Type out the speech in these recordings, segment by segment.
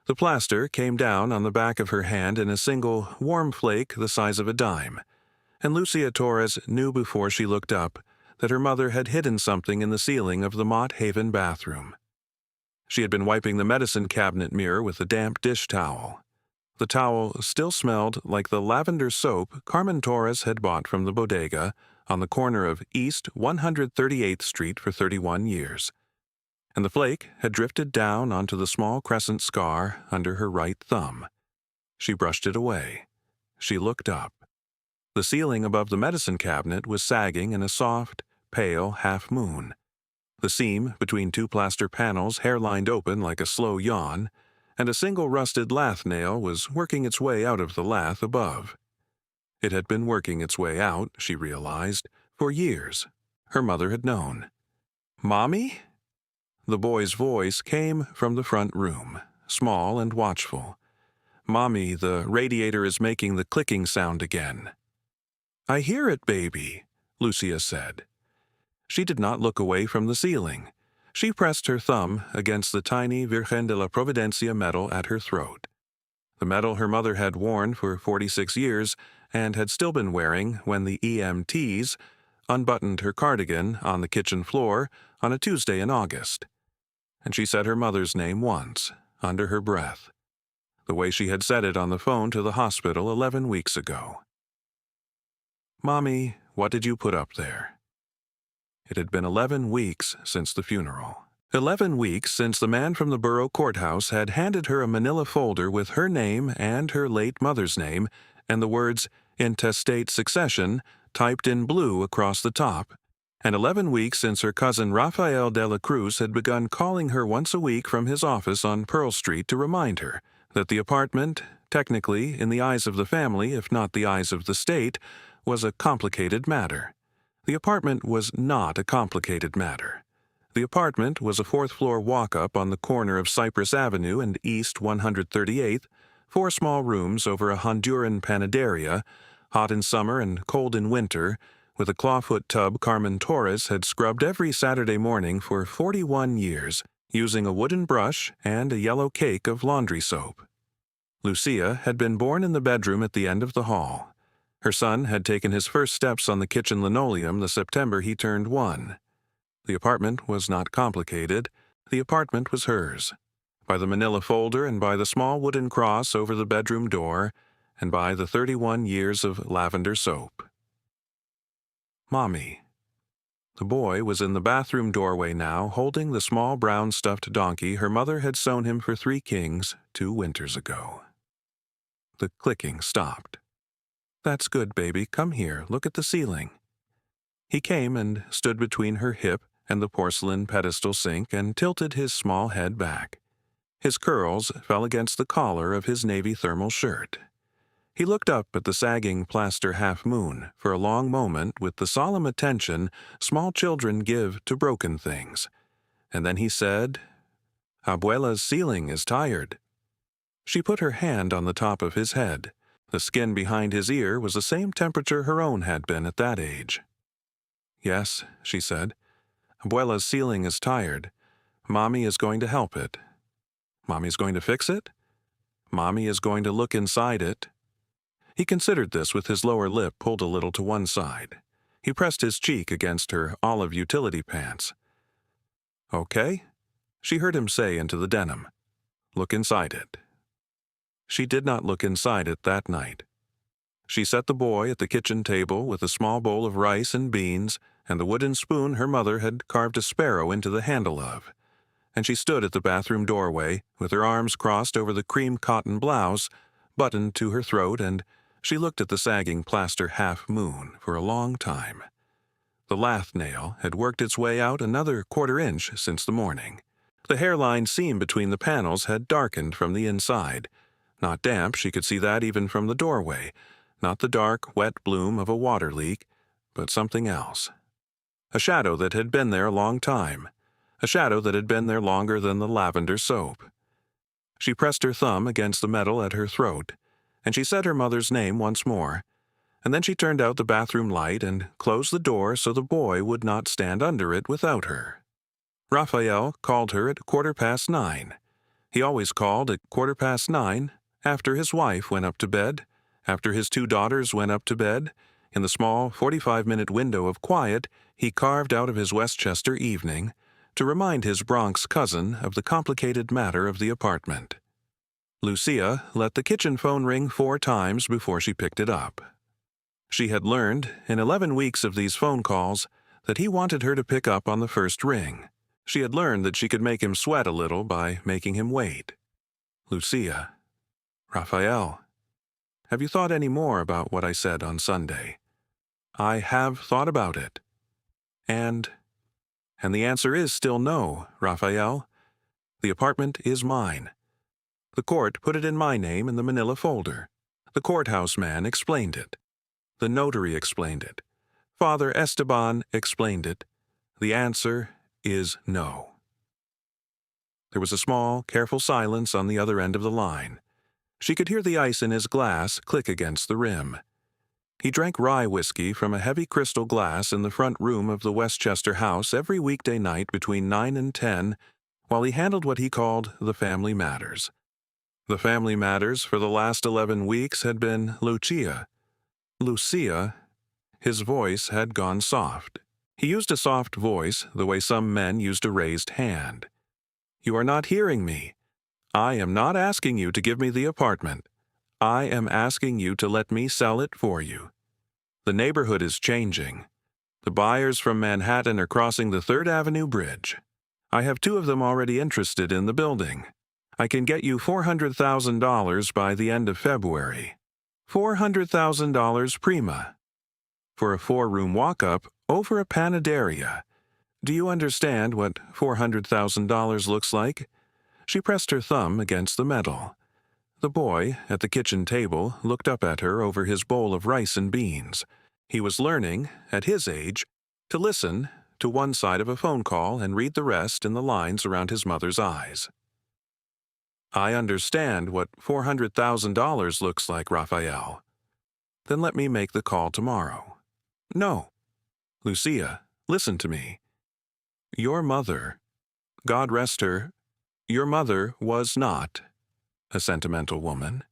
The plaster came down on the back of her hand in a single warm flake the size of a dime, and Lucia Torres knew before she looked up that her mother had hidden something in the ceiling of the Mott Haven bathroom. She had been wiping the medicine cabinet mirror with a damp dish towel. The towel still smelled like the lavender soap Carmen Torres had bought from the bodega on the corner of East 138th Street for 31 years. And the flake had drifted down onto the small crescent scar under her right thumb. She brushed it away. She looked up. The ceiling above the medicine cabinet was sagging in a soft, pale half-moon. The seam between two plaster panels hairlined open like a slow yawn, and a single rusted lath nail was working its way out of the lath above. It had been working its way out, she realized, for years. Her mother had known. "Mommy?" The boy's voice came from the front room, small and watchful. "Mommy, the radiator is making the clicking sound again." "I hear it, baby," Lucia said. She did not look away from the ceiling. She pressed her thumb against the tiny Virgen de la Providencia medal at her throat. The medal her mother had worn for 46 years and had still been wearing when the EMTs unbuttoned her cardigan on the kitchen floor on a Tuesday in August. And she said her mother's name once, under her breath, the way she had said it on the phone to the hospital 11 weeks ago. "Mommy, what did you put up there?" It had been 11 weeks since the funeral. 11 weeks since the man from the borough courthouse had handed her a manila folder with her name and her late mother's name and the words "intestate succession" typed in blue across the top, and 11 weeks since her cousin Rafael de la Cruz had begun calling her once a week from his office on Pearl Street to remind her that the apartment, technically, in the eyes of the family, if not the eyes of the state, was a complicated matter. The apartment was not a complicated matter. The apartment was a fourth-floor walk-up on the corner of Cypress Avenue and East 138th, 4 small rooms over a Honduran panaderia, hot in summer and cold in winter, with a clawfoot tub Carmen Torres had scrubbed every Saturday morning for 41 years, using a wooden brush and a yellow cake of laundry soap. Lucia had been born in the bedroom at the end of the hall. Her son had taken his first steps on the kitchen linoleum the September he turned 1. The apartment was not complicated. The apartment was hers. By the manila folder and by the small wooden cross over the bedroom door, and by the 31 years of lavender soap. "Mommy." The boy was in the bathroom doorway now, holding the small brown stuffed donkey her mother had sewn him for 3 kings 2 winters ago. The clicking stopped. "That's good, baby. Come here. Look at the ceiling." He came and stood between her hip and the porcelain pedestal sink and tilted his small head back. His curls fell against the collar of his navy thermal shirt. He looked up at the sagging plaster half-moon for a long moment with the solemn attention small children give to broken things. And then he said, "Abuela's ceiling is tired." She put her hand on the top of his head. The skin behind his ear was the same temperature her own had been at that age. "Yes," she said. "Abuela's ceiling is tired. Mommy is going to help it." "Mommy's going to fix it?" "Mommy is going to look inside it." He considered this with his lower lip pulled a little to one side. He pressed his cheek against her olive utility pants. "Okay?" She heard him say into the denim. "Look inside it." She did not look inside it that night. She set the boy at the kitchen table with a small bowl of rice and beans and the wooden spoon her mother had carved a sparrow into the handle of, and she stood at the bathroom doorway with her arms crossed over the cream cotton blouse buttoned to her throat, and she looked at the sagging plaster half-moon for a long time. The lath nail had worked its way out another 1/4 inch since the morning. The hairline seam between the panels had darkened from the inside. Not damp, she could see that even from the doorway. Not the dark, wet bloom of a water leak, but something else. A shadow that had been there a long time. A shadow that had been there longer than the lavender soap. She pressed her thumb against the metal at her throat, and she said her mother's name once more, and then she turned out the bathroom light and closed the door so the boy would not stand under it without her. Raphael called her at 9:15. He always called at 9:15, after his wife went up to bed, after his 2 daughters went up to bed. In the small 45-minute window of quiet he carved out of his Westchester evening to remind his Bronx cousin of the complicated matter of the apartment. Lucia let the kitchen phone ring 4 times before she picked it up. She had learned, in 11 weeks of these phone calls, that he wanted her to pick up on the first ring. She had learned that she could make him sweat a little by making him wait. Lucia. Raphael. Have you thought any more about what I said on Sunday? I have thought about it. And the answer is still no, Raphael. The apartment is mine. The court put it in my name in the manila folder. The courthouse man explained it. The notary explained it. Father Esteban explained it. The answer is no. There was a small, careful silence on the other end of the line. She could hear the ice in his glass click against the rim. He drank rye whiskey from a heavy crystal glass in the front room of the Westchester house every weekday night between 9 and 10, while he handled what he called the family matters. The family matters for the last 11 weeks had been Lucia. Lucia. His voice had gone soft. He used a soft voice the way some men used a raised hand. You are not hearing me. I am not asking you to give me the apartment. I am asking you to let me sell it for you. The neighborhood is changing. The buyers from Manhattan are crossing the 3rd Avenue Bridge. I have 2 of them already interested in the building. I can get you $400,000 by the end of February. $400,000 prima. For a 4-room walk-up over a panaderia. Do you understand what $400,000 looks like? She pressed her thumb against the metal. The boy, at the kitchen table, looked up at her over his bowl of rice and beans. He was learning, at his age, to listen to one side of a phone call and read the rest in the lines around his mother's eyes. I understand what $400,000 looks like, Raphael. Then let me make the call tomorrow. No. Lucia, listen to me. Your mother, God rest her, your mother was not a sentimental woman.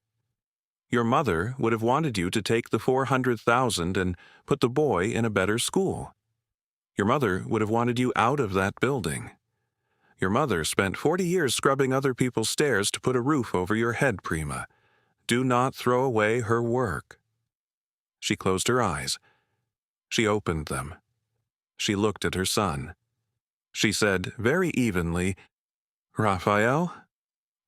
Your mother would have wanted you to take the $400,000 and put the boy in a better school. Your mother would have wanted you out of that building. Your mother spent 40 years scrubbing other people's stairs to put a roof over your head, Prima. Do not throw away her work. She closed her eyes. She opened them. She looked at her son. She said very evenly, Raphael,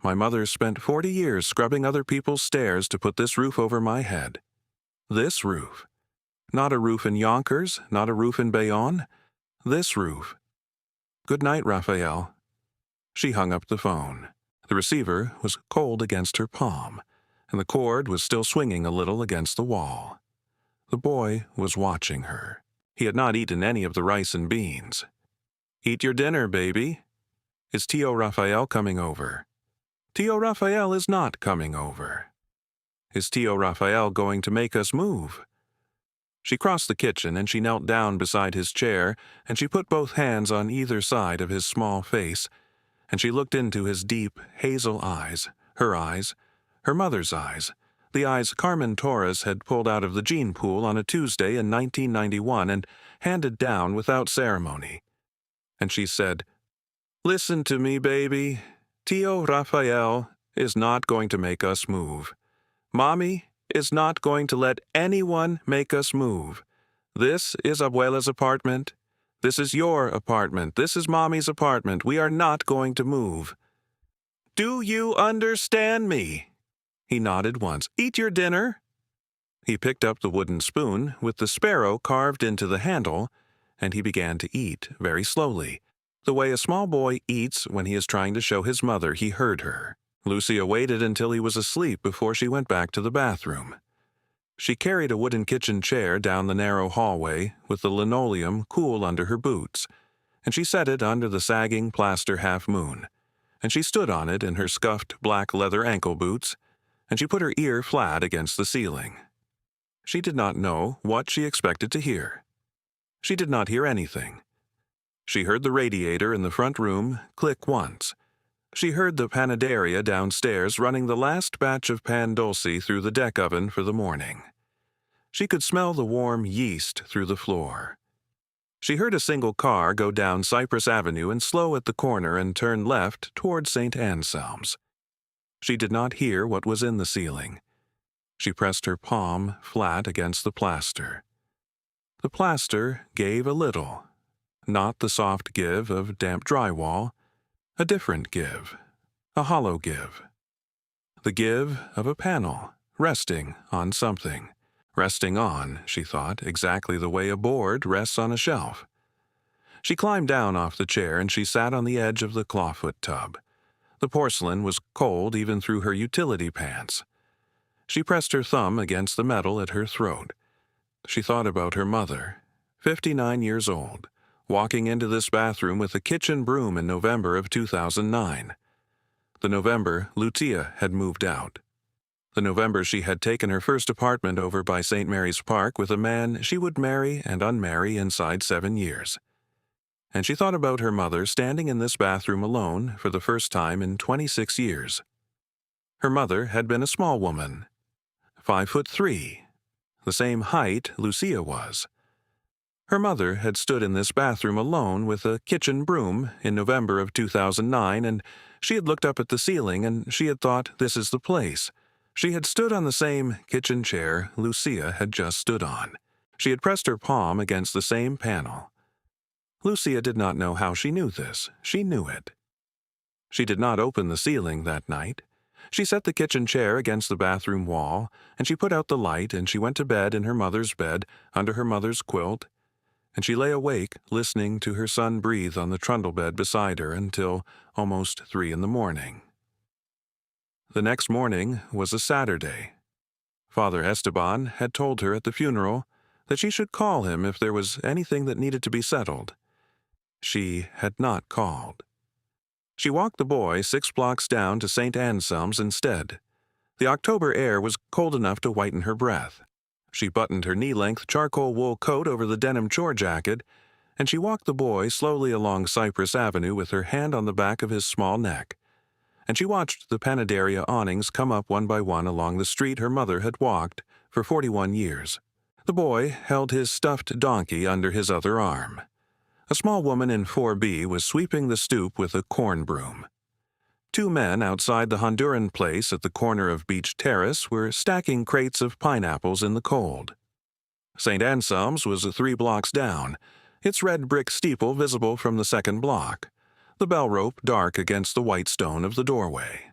my mother spent 40 years scrubbing other people's stairs to put this roof over my head. This roof. Not a roof in Yonkers, not a roof in Bayonne. This roof. Good night, Raphael. She hung up the phone. The receiver was cold against her palm, and the cord was still swinging a little against the wall. The boy was watching her. He had not eaten any of the rice and beans. Eat your dinner, baby. Is Tio Raphael coming over? Tio Raphael is not coming over. Is Tio Raphael going to make us move? She crossed the kitchen and she knelt down beside his chair and she put both hands on either side of his small face and she looked into his deep, hazel eyes, her mother's eyes, the eyes Carmen Torres had pulled out of the gene pool on a Tuesday in 1991 and handed down without ceremony. And she said, Listen to me, baby. Tio Raphael is not going to make us move. Mommy is not going to let anyone make us move. This is Abuela's apartment. This is your apartment. This is Mommy's apartment. We are not going to move. Do you understand me? He nodded once. Eat your dinner. He picked up the wooden spoon with the sparrow carved into the handle, and he began to eat very slowly, the way a small boy eats when he is trying to show his mother he heard her. Lucia waited until he was asleep before she went back to the bathroom. She carried a wooden kitchen chair down the narrow hallway with the linoleum cool under her boots, and she set it under the sagging plaster half-moon, and she stood on it in her scuffed black leather ankle boots, and she put her ear flat against the ceiling. She did not know what she expected to hear. She did not hear anything. She heard the radiator in the front room click once. She heard the panaderia downstairs running the last batch of pan dulce through the deck oven for the morning. She could smell the warm yeast through the floor. She heard a single car go down Cypress Avenue and slow at the corner and turn left toward St. Anselm's. She did not hear what was in the ceiling. She pressed her palm flat against the plaster. The plaster gave a little, not the soft give of damp drywall, a different give, a hollow give. The give of a panel, resting on something. Resting on, she thought, exactly the way a board rests on a shelf. She climbed down off the chair and she sat on the edge of the clawfoot tub. The porcelain was cold even through her utility pants. She pressed her thumb against the metal at her throat. She thought about her mother, 59 years old, walking into this bathroom with a kitchen broom in November of 2009. The November Lucia had moved out. The November she had taken her first apartment over by St. Mary's Park with a man she would marry and unmarry inside 7 years. And she thought about her mother standing in this bathroom alone for the first time in 26 years. Her mother had been a small woman, 5'3", the same height Lucia was. Her mother had stood in this bathroom alone with a kitchen broom in November of 2009, and she had looked up at the ceiling and she had thought, this is the place. She had stood on the same kitchen chair Lucia had just stood on. She had pressed her palm against the same panel. Lucia did not know how she knew this. She knew it. She did not open the ceiling that night. She set the kitchen chair against the bathroom wall, and she put out the light, and she went to bed in her mother's bed, under her mother's quilt, and she lay awake, listening to her son breathe on the trundle bed beside her until almost 3 in the morning. The next morning was a Saturday. Father Esteban had told her at the funeral that she should call him if there was anything that needed to be settled. She had not called. She walked the boy 6 blocks down to St. Anselm's instead. The October air was cold enough to whiten her breath. She buttoned her knee-length charcoal wool coat over the denim chore jacket, and she walked the boy slowly along Cypress Avenue with her hand on the back of his small neck. And she watched the panaderia awnings come up one by one along the street her mother had walked for 41 years. The boy held his stuffed donkey under his other arm. A small woman in 4B was sweeping the stoop with a corn broom. 2 men outside the Honduran place at the corner of Beach Terrace were stacking crates of pineapples in the cold. St. Anselm's was 3 blocks down, its red brick steeple visible from the second block, the bell rope dark against the white stone of the doorway.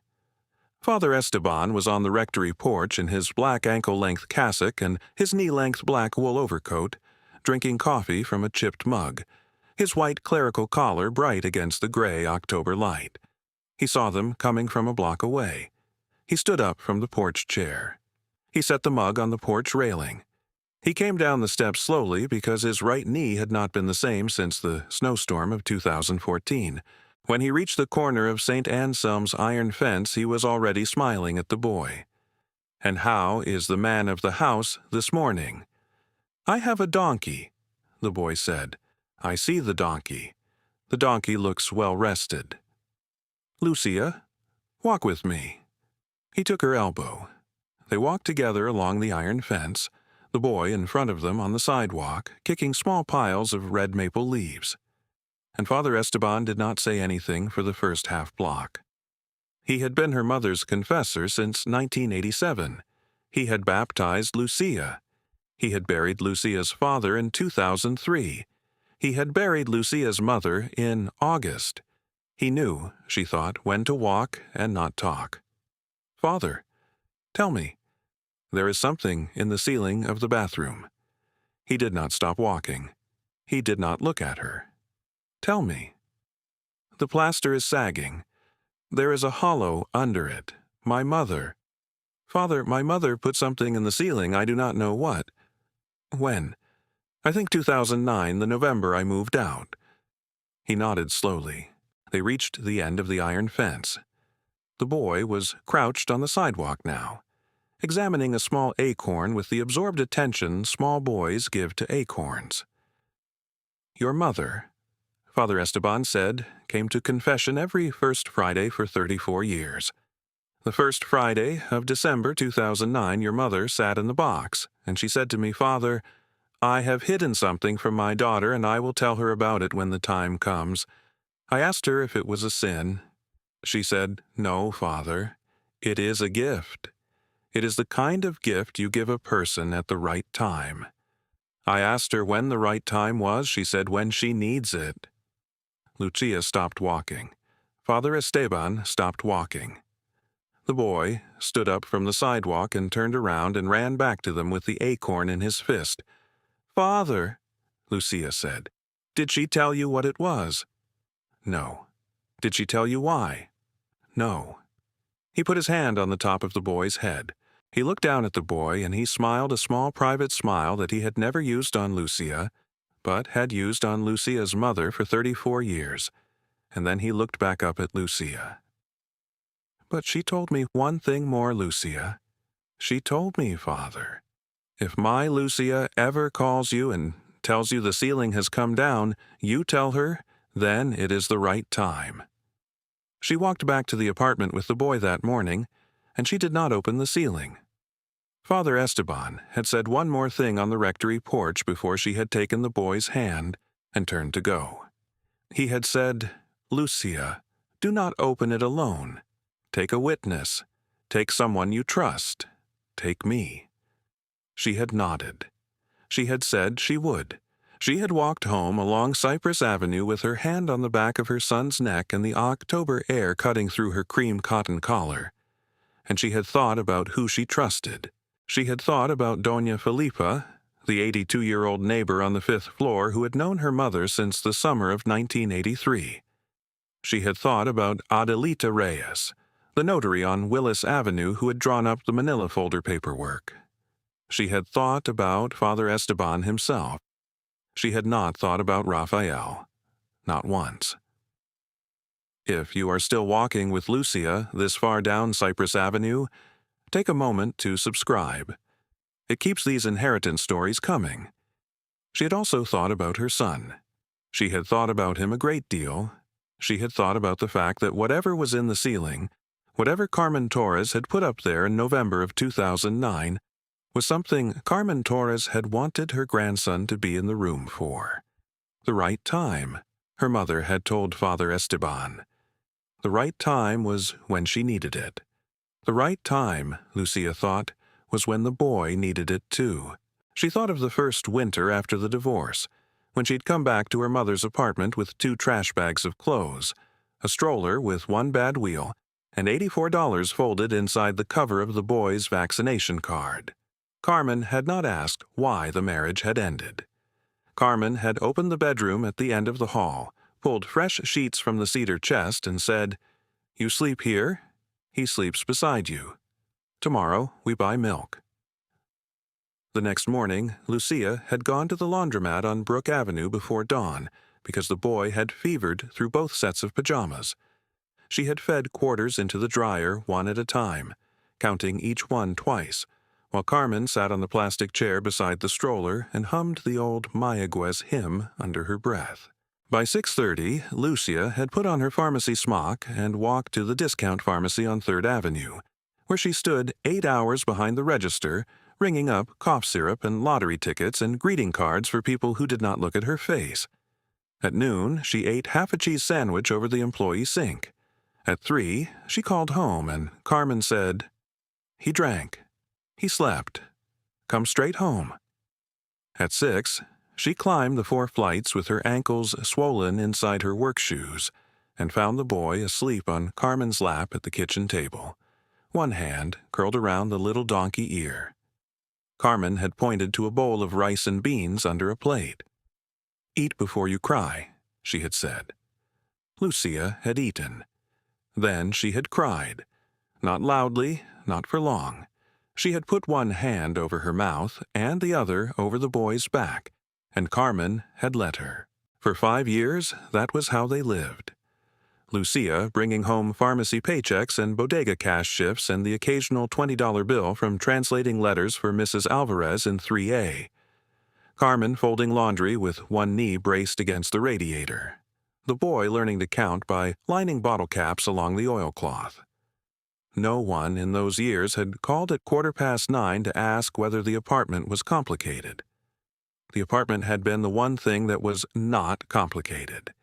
Father Esteban was on the rectory porch in his black ankle-length cassock and his knee-length black wool overcoat, drinking coffee from a chipped mug, his white clerical collar bright against the gray October light. He saw them coming from a block away. He stood up from the porch chair. He set the mug on the porch railing. He came down the steps slowly because his right knee had not been the same since the snowstorm of 2014. When he reached the corner of St. Anselm's iron fence, he was already smiling at the boy. "And how is the man of the house this morning?" "I have a donkey," the boy said. "I see the donkey. The donkey looks well rested." "Lucia, walk with me." He took her elbow. They walked together along the iron fence, the boy in front of them on the sidewalk, kicking small piles of red maple leaves. And Father Esteban did not say anything for the first half block. He had been her mother's confessor since 1987. He had baptized Lucia. He had buried Lucia's father in 2003. He had buried Lucia's mother in August. He knew, she thought, when to walk and not talk. "Father, tell me." There is something in the ceiling of the bathroom. He did not stop walking. He did not look at her. "Tell me." "The plaster is sagging. There is a hollow under it. My mother." "Father, my mother put something in the ceiling, I do not know what." "When?" "I think 2009, the November I moved out." He nodded slowly. They reached the end of the iron fence. The boy was crouched on the sidewalk now, examining a small acorn with the absorbed attention small boys give to acorns. "Your mother," Father Esteban said, came to confession every first Friday for 34 years. The first Friday of December 2009, your mother sat in the box, and she said to me, "Father, I have hidden something from my daughter, and I will tell her about it when the time comes." I asked her if it was a sin. She said, "No, Father, it is a gift. It is the kind of gift you give a person at the right time." I asked her when the right time was. She said, "When she needs it." Lucia stopped walking. Father Esteban stopped walking. The boy stood up from the sidewalk and turned around and ran back to them with the acorn in his fist. "Father," Lucia said, "did she tell you what it was?" "No." "Did she tell you why?" "No." He put his hand on the top of the boy's head. He looked down at the boy, and he smiled a small private smile that he had never used on Lucia, but had used on Lucia's mother for 34 years. And then he looked back up at Lucia. "But she told me one thing more, Lucia. She told me, Father, if my Lucia ever calls you and tells you the ceiling has come down, you tell her, then it is the right time." She walked back to the apartment with the boy that morning, and she did not open the ceiling. Father Esteban had said one more thing on the rectory porch before she had taken the boy's hand and turned to go. He had said, "Lucia, do not open it alone. Take a witness. Take someone you trust. Take me." She had nodded. She had said she would. She had walked home along Cypress Avenue with her hand on the back of her son's neck and the October air cutting through her cream cotton collar. And she had thought about who she trusted. She had thought about Doña Felipa, the 82-year-old neighbor on the 5th floor who had known her mother since the summer of 1983. She had thought about Adelita Reyes, the notary on Willis Avenue who had drawn up the manila folder paperwork. She had thought about Father Esteban himself. She had not thought about Raphael. Not once. If you are still walking with Lucia this far down Cypress Avenue, take a moment to subscribe. It keeps these inheritance stories coming. She had also thought about her son. She had thought about him a great deal. She had thought about the fact that whatever was in the ceiling, whatever Carmen Torres had put up there in November of 2009, was something Carmen Torres had wanted her grandson to be in the room for. The right time, her mother had told Father Esteban. The right time was when she needed it. The right time, Lucia thought, was when the boy needed it too. She thought of the first winter after the divorce, when she'd come back to her mother's apartment with 2 trash bags of clothes, a stroller with 1 bad wheel, and $84 folded inside the cover of the boy's vaccination card. Carmen had not asked why the marriage had ended. Carmen had opened the bedroom at the end of the hall, pulled fresh sheets from the cedar chest, and said, "You sleep here? He sleeps beside you. Tomorrow we buy milk." The next morning, Lucia had gone to the laundromat on Brook Avenue before dawn because the boy had fevered through both sets of pajamas. She had fed quarters into the dryer 1 at a time, counting each one twice, while Carmen sat on the plastic chair beside the stroller and hummed the old Mayaguez hymn under her breath. By 6:30, Lucia had put on her pharmacy smock and walked to the discount pharmacy on 3rd Avenue, where she stood 8 hours behind the register, ringing up cough syrup and lottery tickets and greeting cards for people who did not look at her face. At noon, she ate half a cheese sandwich over the employee sink. At 3, she called home and Carmen said, "He drank. He slept. Come straight home." At 6, she climbed the 4 flights with her ankles swollen inside her work shoes and found the boy asleep on Carmen's lap at the kitchen table, one hand curled around the little donkey ear. Carmen had pointed to a bowl of rice and beans under a plate. "Eat before you cry," she had said. Lucia had eaten. Then she had cried. Not loudly, not for long. She had put one hand over her mouth and the other over the boy's back, and Carmen had let her. For 5 years, that was how they lived. Lucia bringing home pharmacy paychecks and bodega cash shifts and the occasional $20 bill from translating letters for Mrs. Alvarez in 3A. Carmen folding laundry with one knee braced against the radiator. the boy learning to count by lining bottle caps along the oilcloth. No one in those years had called at 9:15 to ask whether the apartment was complicated. The apartment had been the one thing that was not complicated.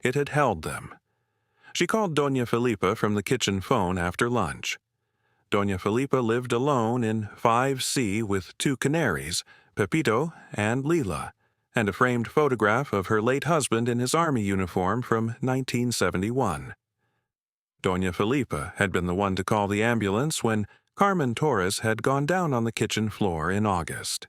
It had held them. She called Doña Felipa from the kitchen phone after lunch. Doña Felipa lived alone in 5C with 2 canaries, Pepito and Lila, and a framed photograph of her late husband in his army uniform from 1971. Doña Felipa had been the one to call the ambulance when Carmen Torres had gone down on the kitchen floor in August.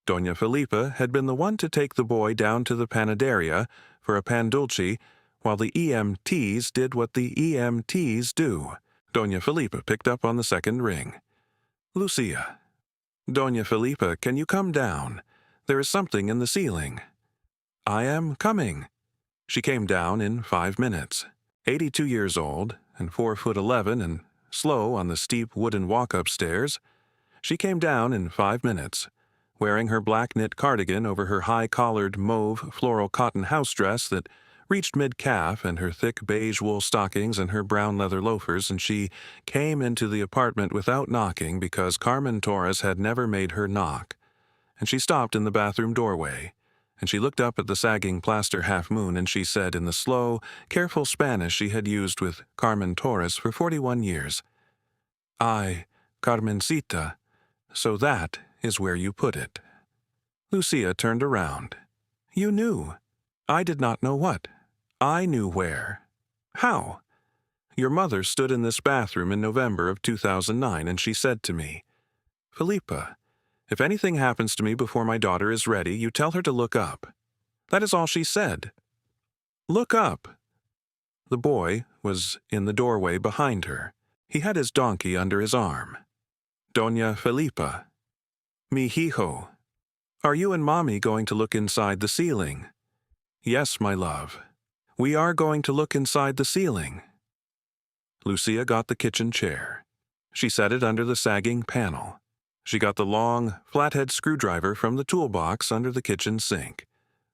Doña Felipa had been the one to take the boy down to the panaderia for a pan dulce while the EMTs did what the EMTs do. Doña Felipa picked up on the second ring. Lucia. Doña Felipa, can you come down? There is something in the ceiling. I am coming. She came down in 5 minutes. 82 years old and 4'11" and slow on the steep wooden walk upstairs, she came down in 5 minutes, wearing her black knit cardigan over her high-collared mauve floral cotton house dress that reached mid-calf and her thick beige wool stockings and her brown leather loafers, and she came into the apartment without knocking because Carmen Torres had never made her knock. And she stopped in the bathroom doorway, and she looked up at the sagging plaster half-moon, and she said in the slow, careful Spanish she had used with Carmen Torres for 41 years, "Ay, Carmencita, so that is where you put it." Lucia turned around. "You knew." "I did not know what." "I knew where." "How?" "Your mother stood in this bathroom in November of 2009, and she said to me, 'Felipa, if anything happens to me before my daughter is ready, you tell her to look up.' That is all she said. Look up." The boy was in the doorway behind her. He had his donkey under his arm. "Doña Felipa." "Mi hijo. Are you and Mommy going to look inside the ceiling?" "Yes, my love. We are going to look inside the ceiling." Lucia got the kitchen chair. She set it under the sagging panel. She got the long, flathead screwdriver from the toolbox under the kitchen sink.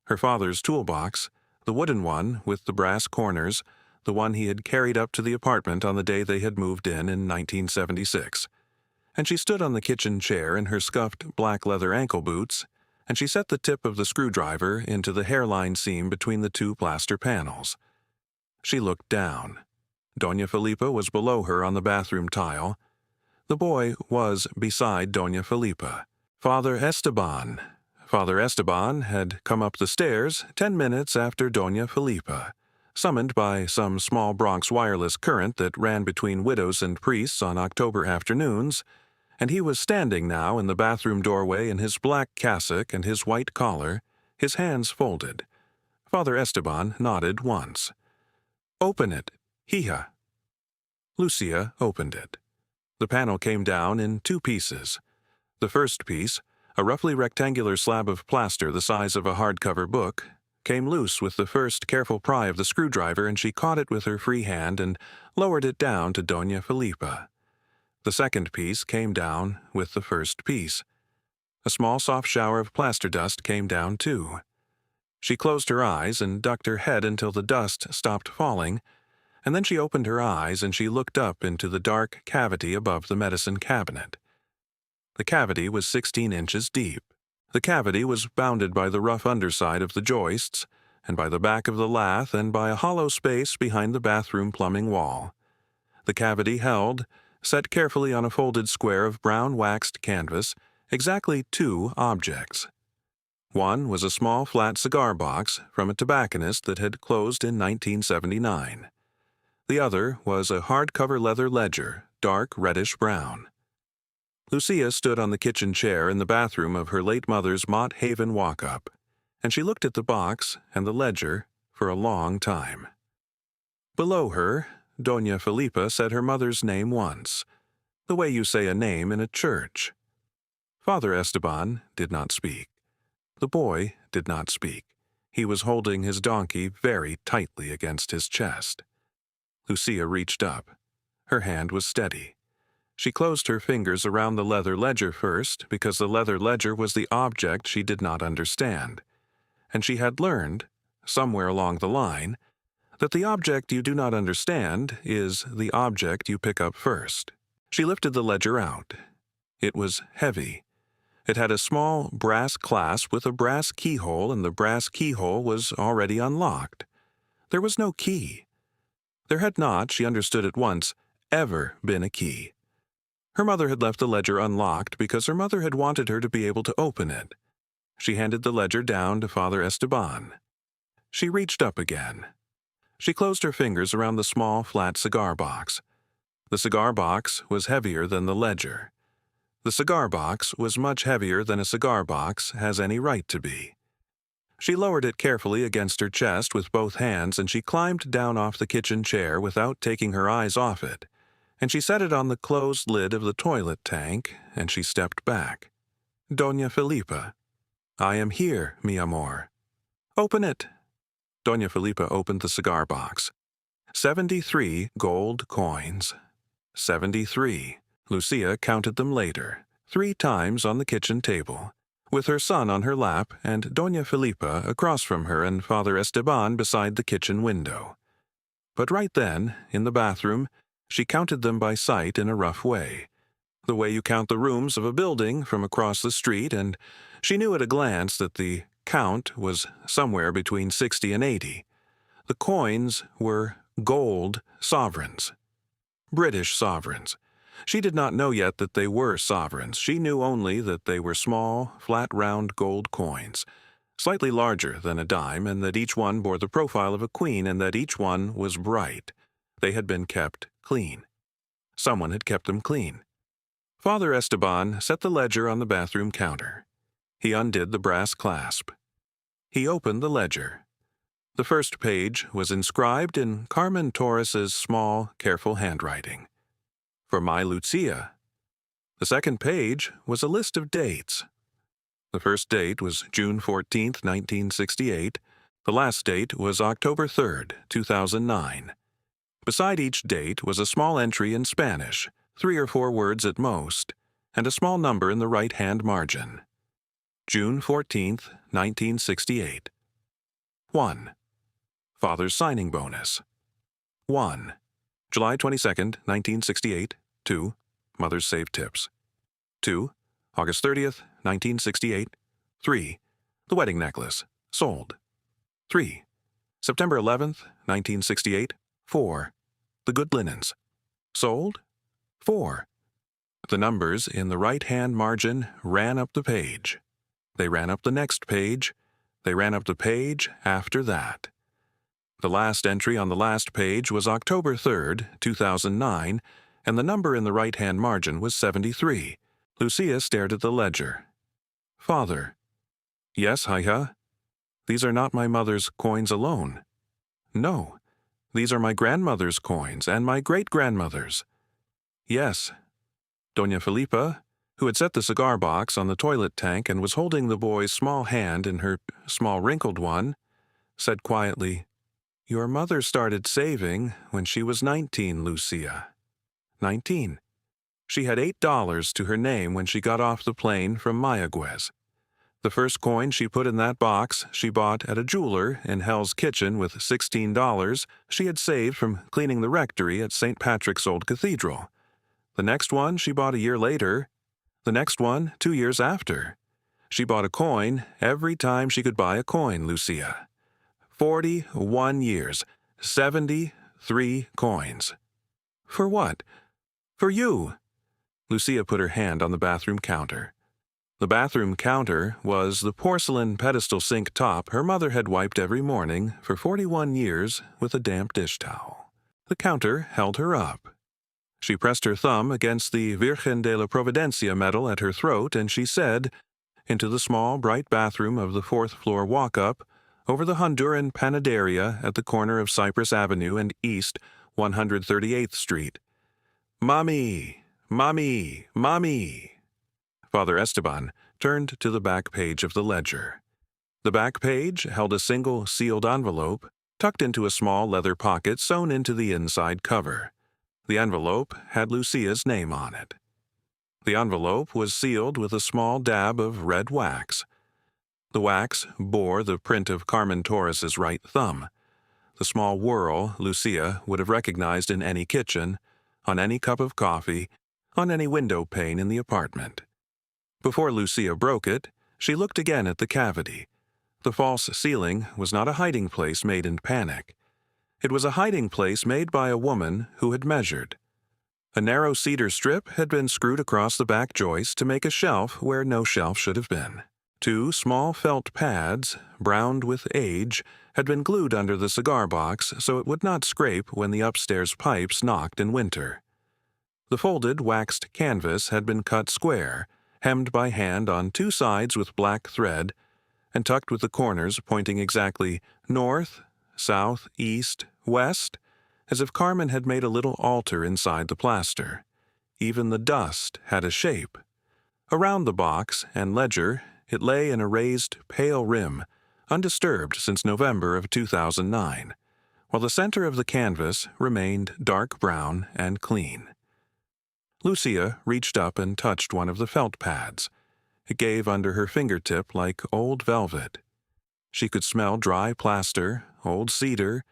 Her father's toolbox, the wooden one with the brass corners, the one he had carried up to the apartment on the day they had moved in 1976. And she stood on the kitchen chair in her scuffed black leather ankle boots, and she set the tip of the screwdriver into the hairline seam between the 2 plaster panels. She looked down. Doña Felipa was below her on the bathroom tile. The boy was beside Doña Felipa. Father Esteban had come up the stairs 10 minutes after Doña Felipa, summoned by some small Bronx wireless current that ran between widows and priests on October afternoons, and he was standing now in the bathroom doorway in his black cassock and his white collar, his hands folded. Father Esteban nodded once. "Open it, hija." Lucia opened it. The panel came down in 2 pieces. The first piece, a roughly rectangular slab of plaster the size of a hardcover book, came loose with the first careful pry of the screwdriver, and she caught it with her free hand and lowered it down to Doña Felipa. The second piece came down with the first piece. A small soft shower of plaster dust came down too. She closed her eyes and ducked her head until the dust stopped falling, and then she opened her eyes and she looked up into the dark cavity above the medicine cabinet. The cavity was 16 inches deep. The cavity was bounded by the rough underside of the joists, and by the back of the lath, and by a hollow space behind the bathroom plumbing wall. The cavity held, set carefully on a folded square of brown waxed canvas, exactly 2 objects. One was a small flat cigar box from a tobacconist that had closed in 1979. The other was a hardcover leather ledger, dark reddish-brown. Lucia stood on the kitchen chair in the bathroom of her late mother's Mott Haven walk-up, and she looked at the box and the ledger for a long time. Below her, Doña Felipa said her mother's name once, the way you say a name in a church. Father Esteban did not speak. The boy did not speak. He was holding his donkey very tightly against his chest. Lucia reached up. Her hand was steady. She closed her fingers around the leather ledger first, because the leather ledger was the object she did not understand. And she had learned, somewhere along the line, that the object you do not understand is the object you pick up first. She lifted the ledger out. It was heavy. It had a small brass clasp with a brass keyhole, and the brass keyhole was already unlocked. There was no key. There had not, she understood at once, ever been a key. Her mother had left the ledger unlocked because her mother had wanted her to be able to open it. She handed the ledger down to Father Esteban. She reached up again. She closed her fingers around the small, flat cigar box. The cigar box was heavier than the ledger. The cigar box was much heavier than a cigar box has any right to be. She lowered it carefully against her chest with both hands, and she climbed down off the kitchen chair without taking her eyes off it, and she set it on the closed lid of the toilet tank, and she stepped back. Doña Felipa. I am here, mi amor. Open it. Doña Felipa opened the cigar box. 73 gold coins. 73. Lucia counted them later, 3 times on the kitchen table, with her son on her lap and Doña Felipa across from her and Father Esteban beside the kitchen window. But right then, in the bathroom, she counted them by sight in a rough way, the way you count the rooms of a building from across the street, and she knew at a glance that the count was somewhere between 60 and 80. The coins were gold sovereigns. British sovereigns. She did not know yet that they were sovereigns. She knew only that they were small, flat, round gold coins, slightly larger than a dime, and that each one bore the profile of a queen, and that each one was bright. They had been kept clean. Someone had kept them clean. Father Esteban set the ledger on the bathroom counter. He undid the brass clasp. He opened the ledger. The first page was inscribed in Carmen Torres's small, careful handwriting. For my Lucia. The second page was a list of dates. The first date was June 14, 1968. The last date was October 3, 2009. Beside each date was a small entry in Spanish, 3 or 4 words at most, and a small number in the right-hand margin. June 14, 1968. 1. Father's signing bonus. 1. July 22, 1968. 2. Mother's saved tips. 2. August 30th, 1968. 3. The wedding necklace. Sold. 3. September 11th, 1968. 4. The good linens. Sold. 4. The numbers in the right-hand margin ran up the page. They ran up the next page. They ran up the page after that. The last entry on the last page was October 3rd, 2009, and the number in the right-hand margin was 73. Lucia stared at the ledger. Father. Yes, hija. These are not my mother's coins alone. No, these are my grandmother's coins and my great-grandmother's. Yes. Doña Felipa, who had set the cigar box on the toilet tank and was holding the boy's small hand in her small wrinkled one, said quietly, Your mother started saving when she was 19, Lucia. 19. She had $8 to her name when she got off the plane from Mayaguez. The first coin she put in that box she bought at a jeweler in Hell's Kitchen with $16 she had saved from cleaning the rectory at St. Patrick's Old Cathedral. The next one she bought a year later. The next one 2 years after. She bought a coin every time she could buy a coin, Lucia. 41 years, 73 coins. For what? For you. Lucia put her hand on the bathroom counter. The bathroom counter was the porcelain pedestal sink top her mother had wiped every morning for 41 years with a damp dish towel. The counter held her up. She pressed her thumb against the Virgen de la Providencia medal at her throat, and she said, into the small, bright bathroom of the 4th-floor walk-up, over the Honduran Panaderia at the corner of Cypress Avenue and East 138th Street. Mommy! Mommy! Mommy! Father Esteban turned to the back page of the ledger. The back page held a single sealed envelope tucked into a small leather pocket sewn into the inside cover. The envelope had Lucia's name on it. The envelope was sealed with a small dab of red wax. The wax bore the print of Carmen Torres's right thumb. the small whirl Lucia would have recognized in any kitchen, on any cup of coffee, on any window pane in the apartment. Before Lucia broke it, she looked again at the cavity. The false ceiling was not a hiding place made in panic. It was a hiding place made by a woman who had measured. A narrow cedar strip had been screwed across the back joist to make a shelf where no shelf should have been. 2 small felt pads, browned with age, had been glued under the cigar box so it would not scrape when the upstairs pipes knocked in winter. The folded waxed canvas had been cut square, hemmed by hand on 2 sides with black thread, and tucked with the corners pointing exactly north, south, east, west, as if Carmen had made a little altar inside the plaster. Even the dust had a shape. Around the box and ledger, it lay in a raised, pale rim, undisturbed since November of 2009, while the center of the canvas remained dark brown and clean. Lucia reached up and touched one of the felt pads. It gave under her fingertip like old velvet. She could smell dry plaster, old cedar,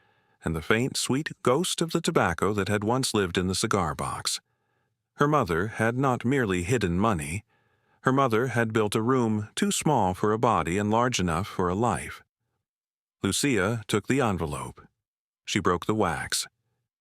and the faint, sweet ghost of the tobacco that had once lived in the cigar box. Her mother had not merely hidden money. Her mother had built a room too small for a body and large enough for a life. Lucia took the envelope. She broke the wax.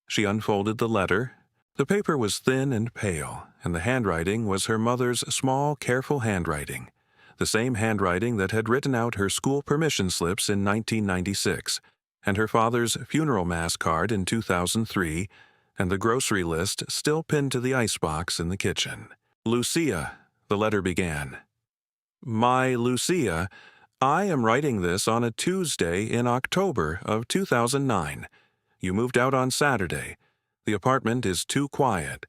She unfolded the letter. The paper was thin and pale, and the handwriting was her mother's small, careful handwriting, the same handwriting that had written out her school permission slips in 1996, and her father's funeral mass card in 2003, and the grocery list still pinned to the icebox in the kitchen. Lucia, the letter began. My Lucia, I am writing this on a Tuesday in October of 2009. You moved out on Saturday. The apartment is too quiet.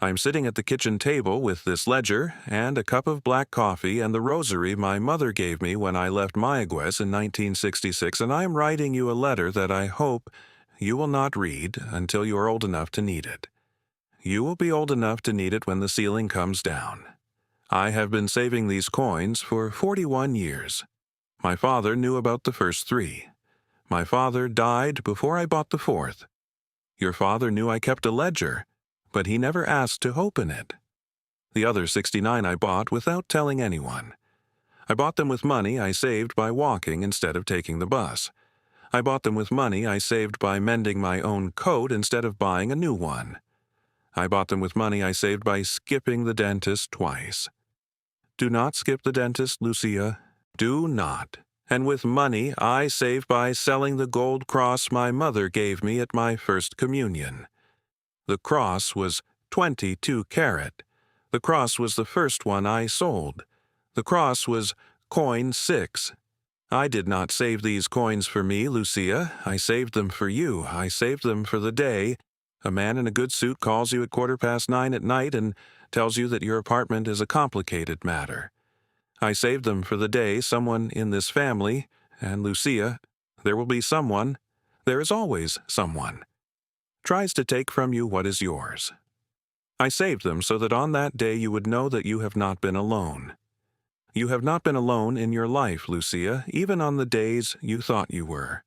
I'm sitting at the kitchen table with this ledger and a cup of black coffee and the rosary my mother gave me when I left Mayaguez in 1966, and I am writing you a letter that I hope you will not read until you are old enough to need it. You will be old enough to need it when the ceiling comes down. I have been saving these coins for 41 years. My father knew about the first 3. My father died before I bought the 4th. Your father knew I kept a ledger, but he never asked to open it. The other 69 I bought without telling anyone. I bought them with money I saved by walking instead of taking the bus. I bought them with money I saved by mending my own coat instead of buying a new one. I bought them with money I saved by skipping the dentist twice. Do not skip the dentist, Lucia. Do not. And with money I saved by selling the gold cross my mother gave me at my first communion. The cross was 22 carat. The cross was the first one I sold. The cross was coin 6. I did not save these coins for me, Lucia. I saved them for you. I saved them for the day a man in a good suit calls you at 9:15 at night and tells you that your apartment is a complicated matter. I saved them for the day someone in this family, and Lucia, there will be someone, there is always someone, tries to take from you what is yours. I saved them so that on that day you would know that you have not been alone. You have not been alone in your life, Lucia, even on the days you thought you were.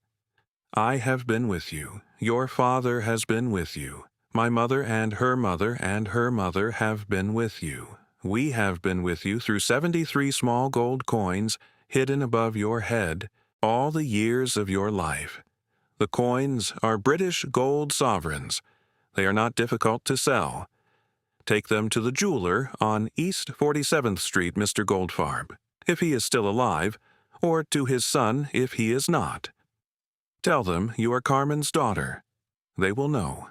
I have been with you. Your father has been with you. My mother and her mother and her mother have been with you. We have been with you through 73 small gold coins hidden above your head all the years of your life. The coins are British gold sovereigns. They are not difficult to sell. Take them to the jeweler on East 47th Street, Mr. Goldfarb, if he is still alive, or to his son if he is not. Tell them you are Carmen's daughter. They will know.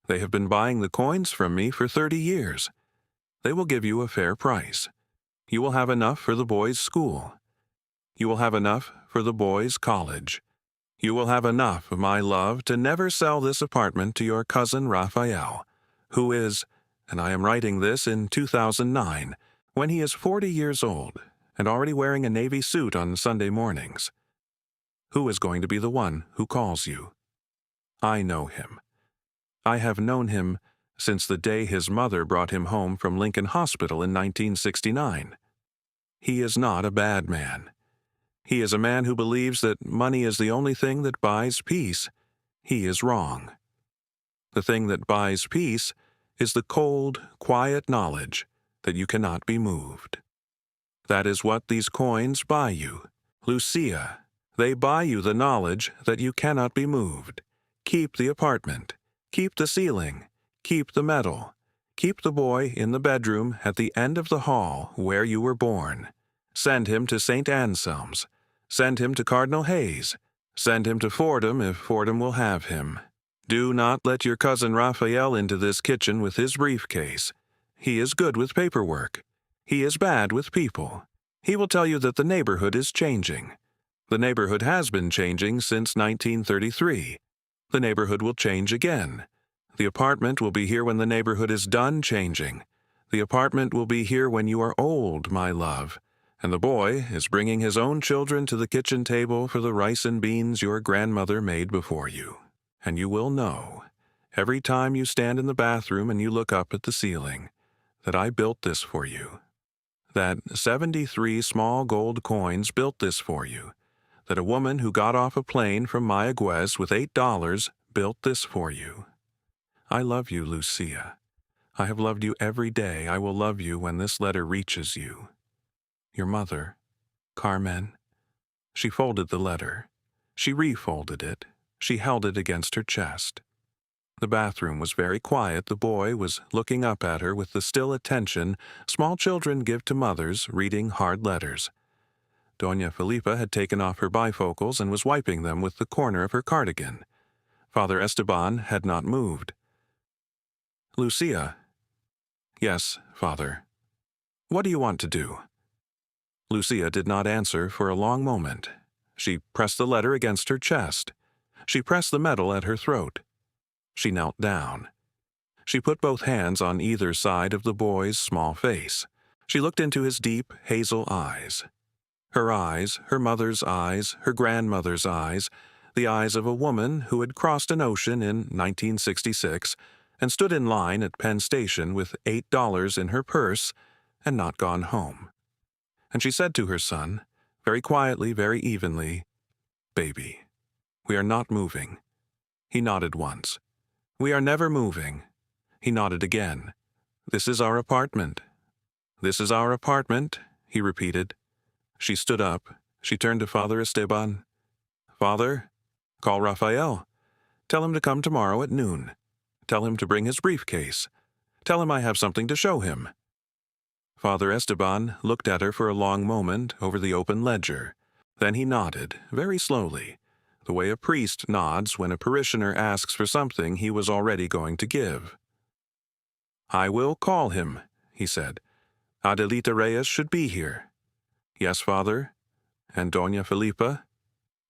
They have been buying the coins from me for 30 years. They will give you a fair price. You will have enough for the boys' school. You will have enough for the boys' college. You will have enough, my love, to never sell this apartment to your cousin Raphael, who is, and I am writing this in 2009, when he is 40 years old and already wearing a navy suit on Sunday mornings. Who is going to be the one who calls you? I know him. I have known him since the day his mother brought him home from Lincoln Hospital in 1969. He is not a bad man. He is a man who believes that money is the only thing that buys peace. he is wrong. The thing that buys peace is the cold, quiet knowledge that you cannot be moved. That is what these coins buy you. Lucia, they buy you the knowledge that you cannot be moved. Keep the apartment. Keep the ceiling. Keep the metal. Keep the boy in the bedroom at the end of the hall where you were born. Send him to St. Anselm's. Send him to Cardinal Hayes. Send him to Fordham if Fordham will have him. Do not let your cousin Raphael into this kitchen with his briefcase. He is good with paperwork. He is bad with people. He will tell you that the neighborhood is changing. The neighborhood has been changing since 1933. The neighborhood will change again. The apartment will be here when the neighborhood is done changing. The apartment will be here when you are old, my love. And the boy is bringing his own children to the kitchen table for the rice and beans your grandmother made before you. And you will know, every time you stand in the bathroom and you look up at the ceiling, that I built this for you. That 73 small gold coins built this for you. That a woman who got off a plane from Mayaguez with $8 built this for you. I love you, Lucia. I have loved you every day. I will love you when this letter reaches you. Your mother, Carmen. She folded the letter. She refolded it. She held it against her chest. The bathroom was very quiet. The boy was looking up at her with the still attention small children give to mothers reading hard letters. Doña Felipa had taken off her bifocals and was wiping them with the corner of her cardigan. Father Esteban had not moved. Lucia. Yes, Father. What do you want to do? Lucia did not answer for a long moment. She pressed the letter against her chest. She pressed the metal at her throat. She knelt down. She put both hands on either side of the boy's small face. She looked into his deep, hazel eyes. Her eyes, her mother's eyes, her grandmother's eyes, the eyes of a woman who had crossed an ocean in 1966 and stood in line at Penn Station with $8 in her purse and not gone home. And she said to her son, very quietly, very evenly, "Baby, we are not moving." He nodded once. "We are never moving." He nodded again. "This is our apartment." "This is our apartment," he repeated. She stood up. She turned to Father Esteban. "Father, call Raphael. Tell him to come tomorrow at noon. Tell him to bring his briefcase. Tell him I have something to show him." Father Esteban looked at her for a long moment over the open ledger. Then he nodded, very slowly, the way a priest nods when a parishioner asks for something he was already going to give. "I will call him," he said. "Adelita Reyes should be here." "Yes, Father." "And Doña Felipa?"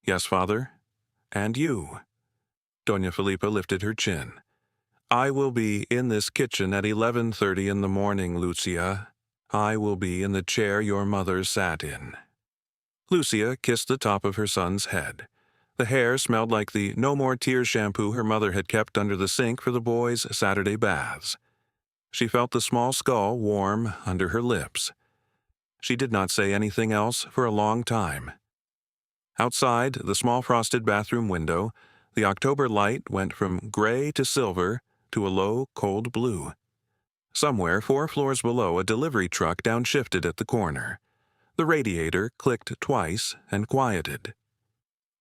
"Yes, Father." "And you?" Doña Felipa lifted her chin. "I will be in this kitchen at 11:30 in the morning, Lucia. I will be in the chair your mother sat in." Lucia kissed the top of her son's head. The hair smelled like the No More Tears shampoo her mother had kept under the sink for the boys' Saturday baths. She felt the small skull warm under her lips. She did not say anything else for a long time. Outside the small frosted bathroom window, the October light went from gray to silver to a low, cold blue. Somewhere 4 floors below, a delivery truck downshifted at the corner. The radiator clicked twice and quieted.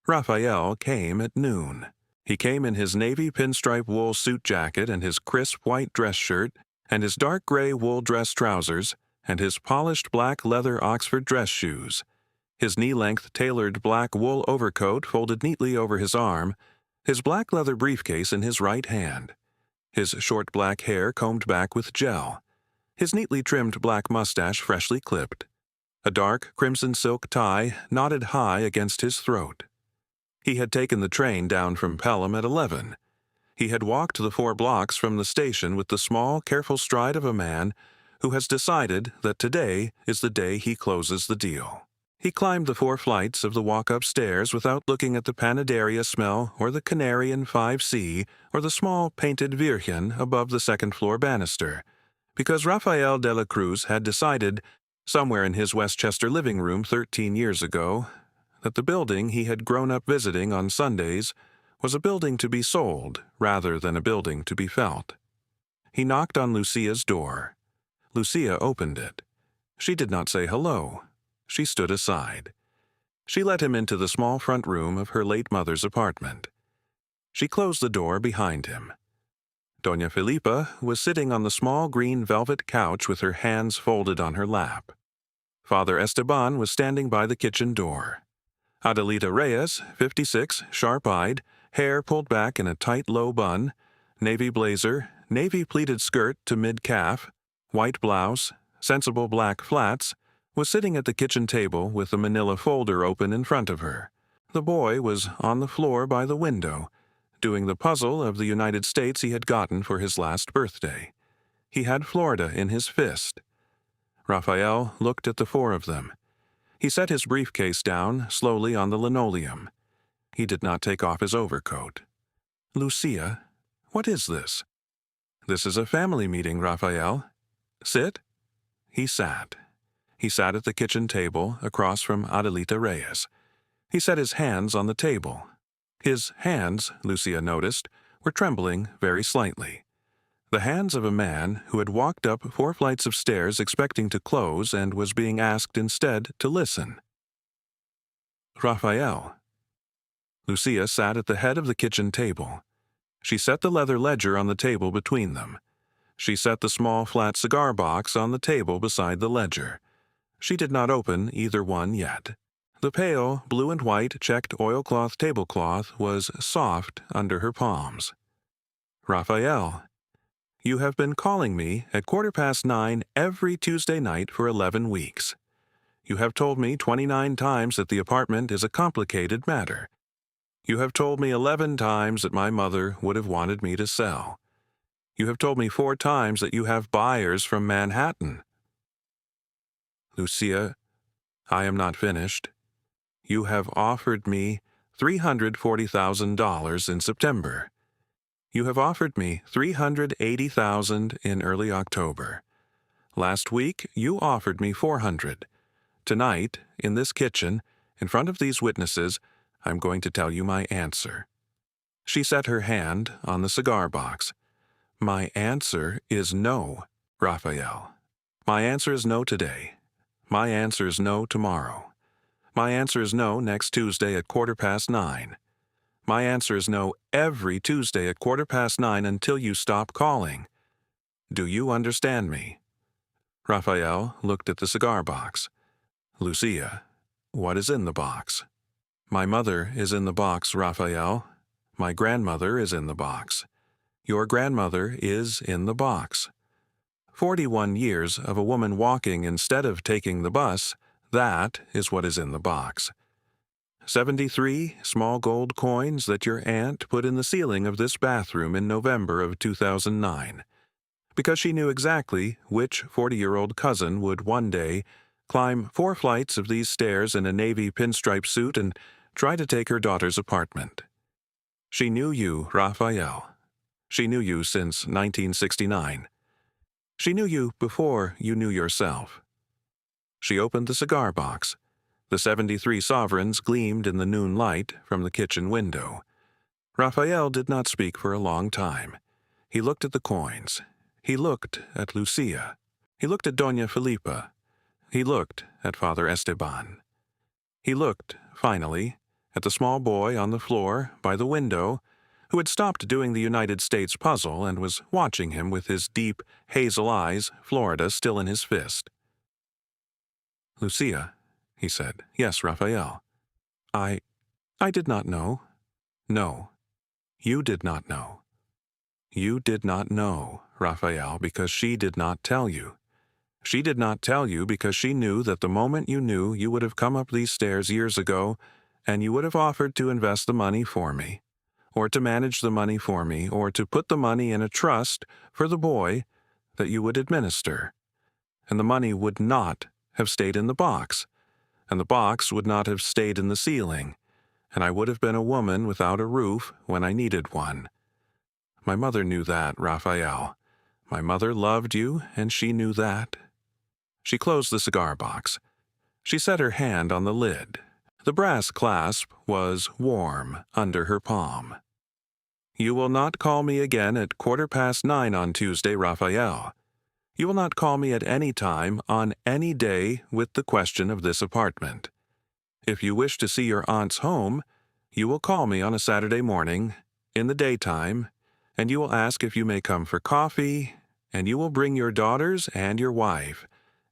Raphael came at noon. He came in his navy pinstripe wool suit jacket and his crisp white dress shirt and his dark gray wool dress trousers and his polished black leather Oxford dress shoes, his knee-length tailored black wool overcoat folded neatly over his arm, his black leather briefcase in his right hand, his short black hair combed back with gel, his neatly trimmed black mustache freshly clipped, a dark crimson silk tie knotted high against his throat. He had taken the train down from Pelham at 11. He had walked the 4 blocks from the station with the small, careful stride of a man who has decided that today is the day he closes the deal. He climbed the 4 flights of the walk-up stairs without looking at the Panaderia smell or the canary in 5C or the small painted Virgin above the second-floor banister, because Rafael de la Cruz had decided, somewhere in his Westchester living room 13 years ago, that the building he had grown up visiting on Sundays was a building to be sold rather than a building to be felt. He knocked on Lucia's door. Lucia opened it. She did not say hello. She stood aside. She let him into the small front room of her late mother's apartment. She closed the door behind him. Doña Filipa was sitting on the small green velvet couch with her hands folded on her lap. Father Esteban was standing by the kitchen door. Adelita Reyes, 56, sharp-eyed, hair pulled back in a tight low bun, navy blazer, navy pleated skirt to mid-calf, white blouse, sensible black flats, was sitting at the kitchen table with the manila folder open in front of her. The boy was on the floor by the window, doing the puzzle of the United States he had gotten for his last birthday. He had Florida in his fist. Raphael looked at the four of them. He set his briefcase down slowly on the linoleum. He did not take off his overcoat. "Lucia, what is this?" "This is a family meeting, Raphael. Sit." He sat. He sat at the kitchen table across from Adelita Reyes. He set his hands on the table. His hands, Lucia noticed, were trembling very slightly. The hands of a man who had walked up 4 flights of stairs expecting to close and was being asked instead to listen. "Raphael." Lucia sat at the head of the kitchen table. She set the leather ledger on the table between them. She set the small flat cigar box on the table beside the ledger. She did not open either one yet. The pale, blue and white checked oilcloth tablecloth was soft under her palms. "Raphael, you have been calling me at 9:15 every Tuesday night for 11 weeks. You have told me 29 times that the apartment is a complicated matter. You have told me 11 times that my mother would have wanted me to sell. You have told me 4 times that you have buyers from Manhattan." "Lucia, I am not finished. You have offered me $340,000 in September. You have offered me $380,000 in early October. Last week, you offered me $400. Tonight, in this kitchen, in front of these witnesses, I'm going to tell you my answer." She set her hand on the cigar box. "My answer is no, Raphael. My answer is no today. My answer is no tomorrow. My answer is no next Tuesday at 9:15. My answer is no every Tuesday at 9:15 until you stop calling. Do you understand me?" Raphael looked at the cigar box. "Lucia, what is in the box?" "My mother is in the box, Raphael. My grandmother is in the box. Your grandmother is in the box. 41 years of a woman walking instead of taking the bus, that is what is in the box. 73 small gold coins that your aunt put in the ceiling of this bathroom in November of 2009, because she knew exactly which 40-year-old cousin would one day climb 4 flights of these stairs in a navy pinstripe suit and try to take her daughter's apartment. She knew you, Raphael. She knew you since 1969. She knew you before you knew yourself." She opened the cigar box. The 73 sovereigns gleamed in the noon light from the kitchen window. Raphael did not speak for a long time. He looked at the coins. He looked at Lucia. He looked at Doña Filipa. He looked at Father Esteban. He looked, finally, at the small boy on the floor by the window, who had stopped doing the United States puzzle and was watching him with his deep, hazel eyes, Florida still in his fist. "Lucia," he said. "Yes, Raphael. I did not know." "No, you did not know. You did not know, Raphael, because she did not tell you. She did not tell you because she knew that the moment you knew you would have come up these stairs years ago, and you would have offered to invest the money for me, or to manage the money for me, or to put the money in a trust for the boy that you would administer. And the money would not have stayed in the box, and the box would not have stayed in the ceiling, and I would have been a woman without a roof when I needed one. My mother knew that, Raphael. My mother loved you, and she knew that." She closed the cigar box. She set her hand on the lid. The brass clasp was warm under her palm. You will not call me again at 9:15 on Tuesday, Raphael. You will not call me at any time on any day with the question of this apartment. If you wish to see your aunt's home, you will call me on a Saturday morning, in the daytime, and you will ask if you may come for coffee, and you will bring your daughters and your wife,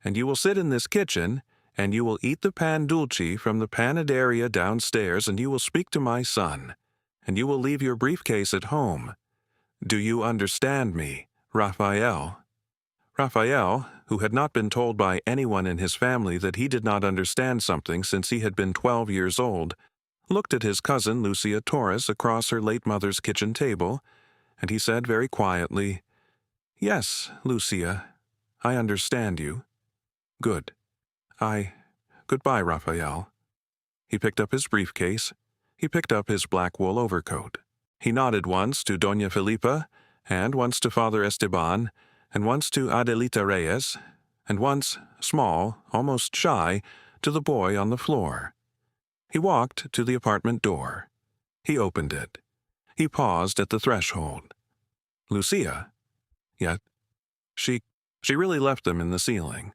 and you will sit in this kitchen, and you will eat the pan dulce from the panaderia downstairs, and you will speak to my son, and you will leave your briefcase at home. Do you understand me, Raphael? Raphael, who had not been told by anyone in his family that he did not understand something since he had been 12 years old, looked at his cousin Lucia Torres across her late mother's kitchen table, and he said very quietly, "Yes, Lucia, I understand you. Good. Goodbye, Raphael." He picked up his briefcase. He picked up his black wool overcoat. He nodded once to Doña Felipa, and once to Father Esteban, and once to Adelita Reyes, and once, small, almost shy, to the boy on the floor. He walked to the apartment door. He opened it. He paused at the threshold. Lucia? Yet, she really left them in the ceiling.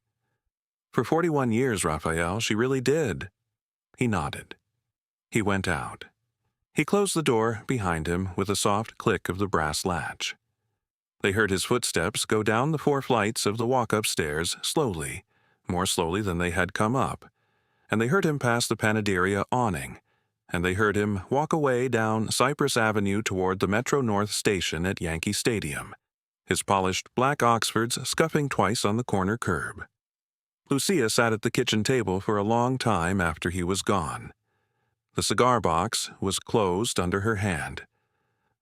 For 41 years, Raphael, she really did. He nodded. He went out. He closed the door behind him with a soft click of the brass latch. They heard his footsteps go down the 4 flights of the walk-up stairs slowly, more slowly than they had come up, and they heard him pass the Panaderia awning, and they heard him walk away down Cypress Avenue toward the Metro North station at Yankee Stadium, his polished black Oxfords scuffing twice on the corner curb. Lucia sat at the kitchen table for a long time after he was gone. The cigar box was closed under her hand.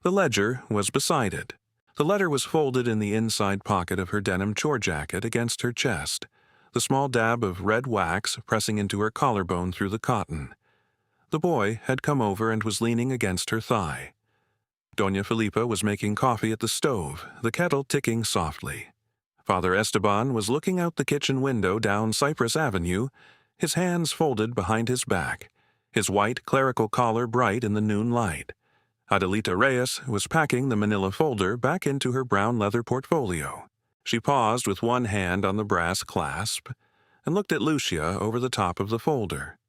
The ledger was beside it. The letter was folded in the inside pocket of her denim chore jacket against her chest, the small dab of red wax pressing into her collarbone through the cotton. The boy had come over and was leaning against her thigh. Doña Felipa was making coffee at the stove, the kettle ticking softly. Father Esteban was looking out the kitchen window down Cypress Avenue, his hands folded behind his back, his white clerical collar bright in the noon light. Adelita Reyes was packing the manila folder back into her brown leather portfolio. She paused with one hand on the brass clasp and looked at Lucia over the top of the folder.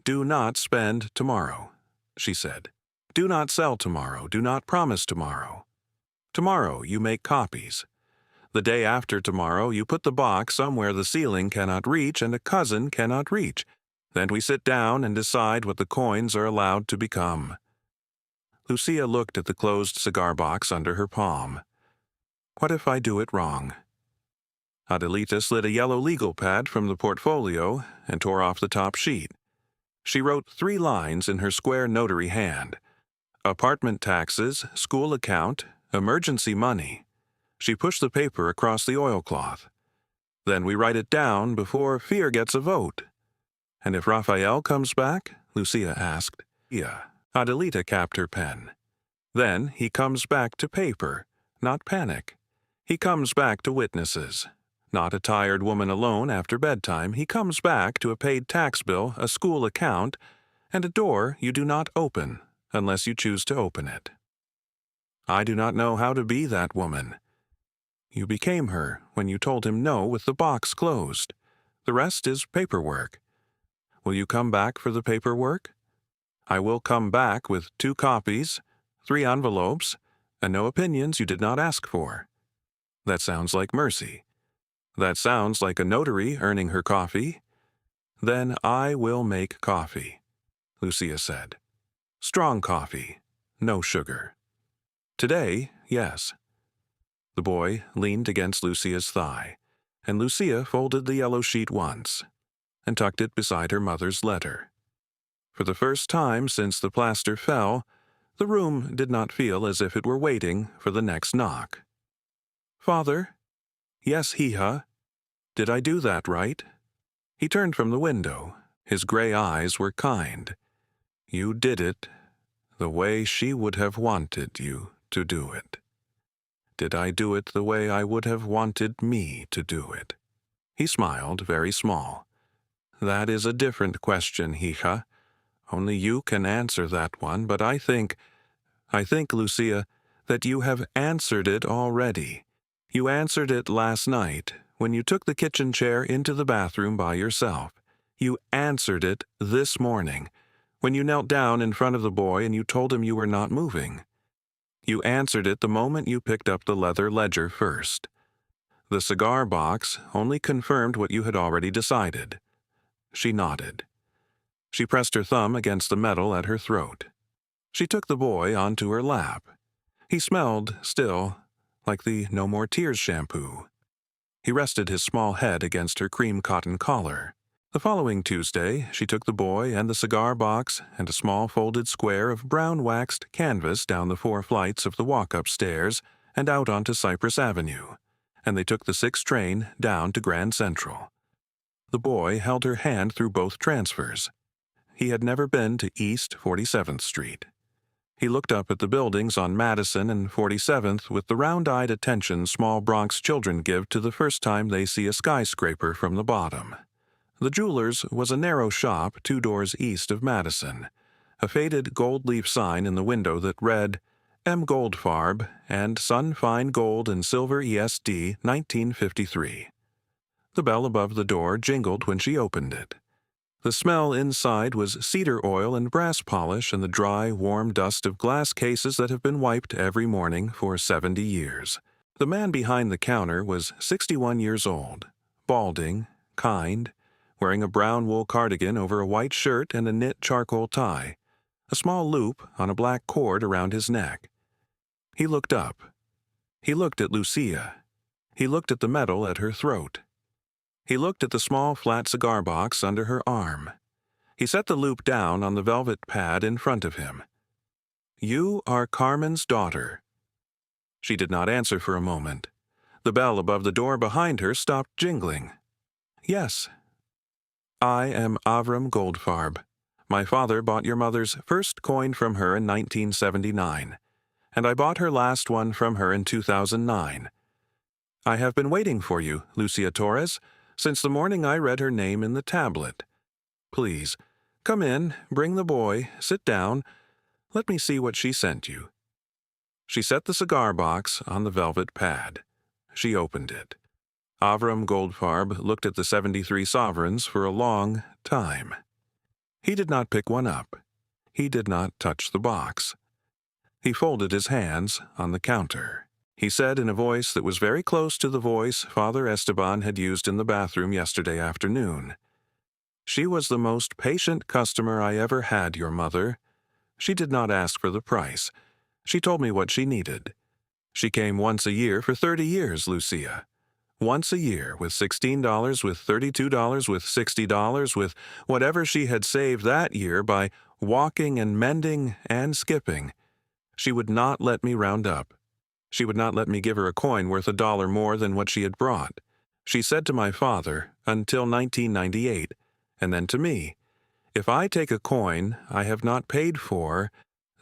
"Do not spend tomorrow," she said. "Do not sell tomorrow. Do not promise tomorrow. Tomorrow you make copies. The day after tomorrow you put the box somewhere the ceiling cannot reach and a cousin cannot reach. Then we sit down and decide what the coins are allowed to become." Lucia looked at the closed cigar box under her palm. "What if I do it wrong?" Adelita slid a yellow legal pad from the portfolio and tore off the top sheet. She wrote 3 lines in her square notary hand. Apartment taxes, school account, emergency money. She pushed the paper across the oilcloth. "Then we write it down before fear gets a vote." "And if Raphael comes back?" Lucia asked. "Yeah." Adelita capped her pen. "Then he comes back to paper, not panic. He comes back to witnesses. Not a tired woman alone after bedtime. He comes back to a paid tax bill, a school account, and a door you do not open unless you choose to open it. I do not know how to be that woman. You became her when you told him no with the box closed. The rest is paperwork. Will you come back for the paperwork? I will come back with 2 copies, 3 envelopes, and no opinions you did not ask for. That sounds like mercy. That sounds like a notary earning her coffee. Then I will make coffee," Lucia said. "Strong coffee, no sugar. Today, yes." The boy leaned against Lucia's thigh, and Lucia folded the yellow sheet once and tucked it beside her mother's letter. For the first time since the plaster fell, the room did not feel as if it were waiting for the next knock. "Father?" "Yes, hija. Did I do that right?" He turned from the window. His gray eyes were kind. "You did it the way she would have wanted you to do it. Did I do it the way I would have wanted me to do it?" He smiled, very small. "That is a different question, hija. Only you can answer that one, but I think, Lucia, that you have answered it already. You answered it last night when you took the kitchen chair into the bathroom by yourself. You answered it this morning when you knelt down in front of the boy and you told him you were not moving. You answered it the moment you picked up the leather ledger first. The cigar box only confirmed what you had already decided. She nodded. She pressed her thumb against the metal at her throat. She took the boy onto her lap. He smelled, still, like the No More Tears shampoo. He rested his small head against her cream cotton collar. The following Tuesday, she took the boy and the cigar box and a small folded square of brown waxed canvas down the 4 flights of the walk-up stairs and out onto Cypress Avenue, and they took the 6 train down to Grand Central. The boy held her hand through both transfers. He had never been to East 47th Street. He looked up at the buildings on Madison and 47th with the round-eyed attention small Bronx children give to the first time they see a skyscraper from the bottom. The jeweler's was a narrow shop 2 doors east of Madison, a faded gold-leaf sign in the window that read, M. Goldfarb and Sun Fine Gold and Silver ESD 1953. The bell above the door jingled when she opened it. The smell inside was cedar oil and brass polish and the dry, warm dust of glass cases that have been wiped every morning for 70 years. The man behind the counter was 61 years old, balding, kind, wearing a brown wool cardigan over a white shirt and a knit charcoal tie, a small loop on a black cord around his neck. He looked up. He looked at Lucia. He looked at the metal at her throat. He looked at the small flat cigar box under her arm. He set the loop down on the velvet pad in front of him. You are Carmen's daughter. She did not answer for a moment. The bell above the door behind her stopped jingling. Yes. I am Avram Goldfarb. My father bought your mother's first coin from her in 1979, and I bought her last one from her in 2009. I have been waiting for you, Lucia Torres, since the morning I read her name in the tablet. Please, come in, bring the boy, sit down. Let me see what she sent you. She set the cigar box on the velvet pad. She opened it. Avram Goldfarb looked at the 73 sovereigns for a long time. He did not pick one up. He did not touch the box. He folded his hands on the counter. He said in a voice that was very close to the voice Father Esteban had used in the bathroom yesterday afternoon. She was the most patient customer I ever had, your mother. She did not ask for the price. She told me what she needed. She came once a year for 30 years, Lucia. Once a year, with $16, with $32, with $60, with whatever she had saved that year by walking and mending and skipping. She would not let me round up. She would not let me give her a coin worth $1 more than what she had brought. She said to my father, until 1998, and then to me, if I take a coin I have not paid for,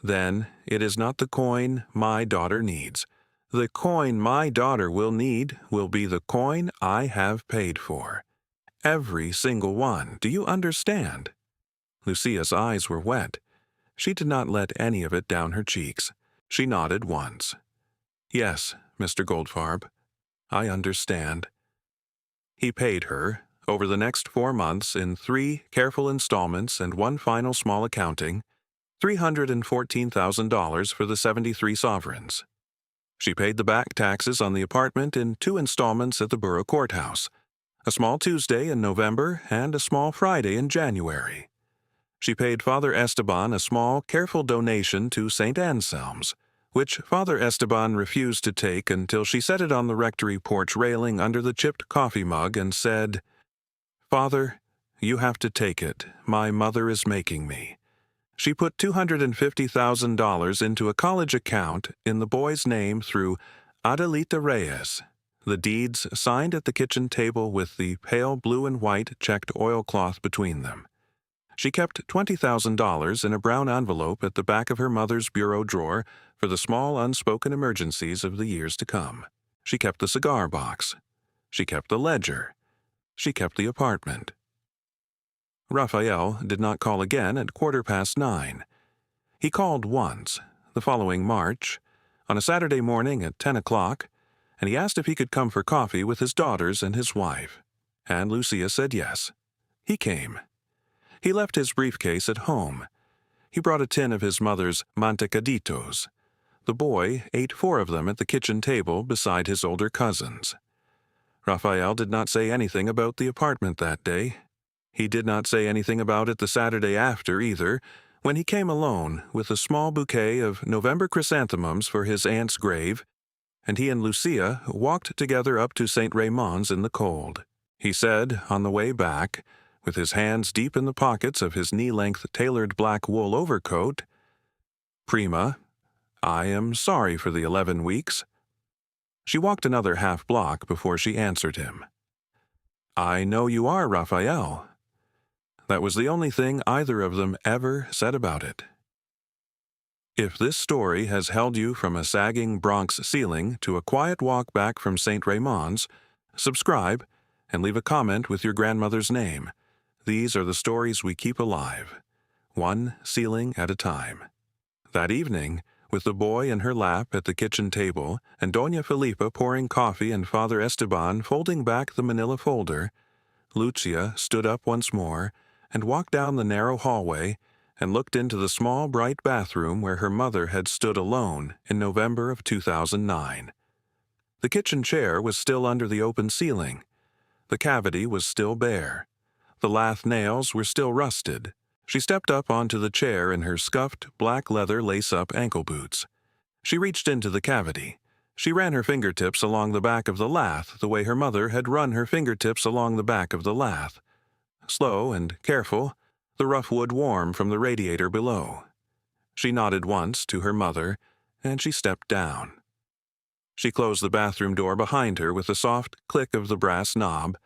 then it is not the coin my daughter needs. The coin my daughter will need will be the coin I have paid for. Every single one. Do you understand? Lucia's eyes were wet. She did not let any of it down her cheeks. She nodded once. Yes, Mr. Goldfarb, I understand. He paid her, over the next 4 months in 3 careful installments and 1 final small accounting, $314,000 for the 73 sovereigns. She paid the back taxes on the apartment in 2 installments at the borough courthouse, a small Tuesday in November and a small Friday in January. She paid Father Esteban a small, careful donation to St. Anselm's, which Father Esteban refused to take until she set it on the rectory porch railing under the chipped coffee mug and said, Father, you have to take it. My mother is making me. She put $250,000 into a college account in the boy's name through Adelita Reyes, the deeds signed at the kitchen table with the pale blue and white checked oilcloth between them. She kept $20,000 in a brown envelope at the back of her mother's bureau drawer for the small unspoken emergencies of the years to come. She kept the cigar box. She kept the ledger. She kept the apartment. Raphael did not call again at 9:15. He called once, the following March, on a Saturday morning at 10 o'clock, and he asked if he could come for coffee with his daughters and his wife. And Lucia said yes. He came. He left his briefcase at home. He brought a tin of his mother's mantecaditos. The boy ate 4 of them at the kitchen table beside his older cousins. Raphael did not say anything about the apartment that day. He did not say anything about it the Saturday after either, when he came alone with a small bouquet of November chrysanthemums for his aunt's grave, and he and Lucia walked together up to St. Raymond's in the cold. He said, on the way back, with his hands deep in the pockets of his knee-length tailored black wool overcoat, "Prima, I am sorry for the 11 weeks. She walked another half-block before she answered him. "I know you are, Raphael." That was the only thing either of them ever said about it. If this story has held you from a sagging Bronx ceiling to a quiet walk back from St. Raymond's, subscribe and leave a comment with your grandmother's name. These are the stories we keep alive, one ceiling at a time. That evening, with the boy in her lap at the kitchen table and Doña Felipa pouring coffee and Father Esteban folding back the manila folder, Lucia stood up once more and walked down the narrow hallway and looked into the small, bright bathroom where her mother had stood alone in November of 2009. The kitchen chair was still under the open ceiling. The cavity was still bare. The lath nails were still rusted. She stepped up onto the chair in her scuffed, black leather lace-up ankle boots. She reached into the cavity. She ran her fingertips along the back of the lath the way her mother had run her fingertips along the back of the lath. Slow and careful, the rough wood warm from the radiator below. She nodded once to her mother, and she stepped down. She closed the bathroom door behind her with a soft click of the brass knob,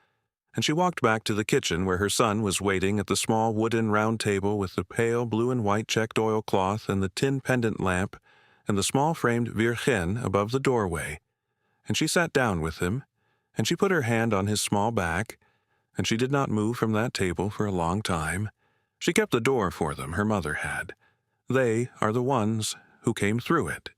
and she walked back to the kitchen where her son was waiting at the small wooden round table with the pale blue and white checked oilcloth and the tin pendant lamp and the small framed Virgen above the doorway. And she sat down with him, and she put her hand on his small back, and she did not move from that table for a long time. She kept the door for them, her mother had. They are the ones who came through it.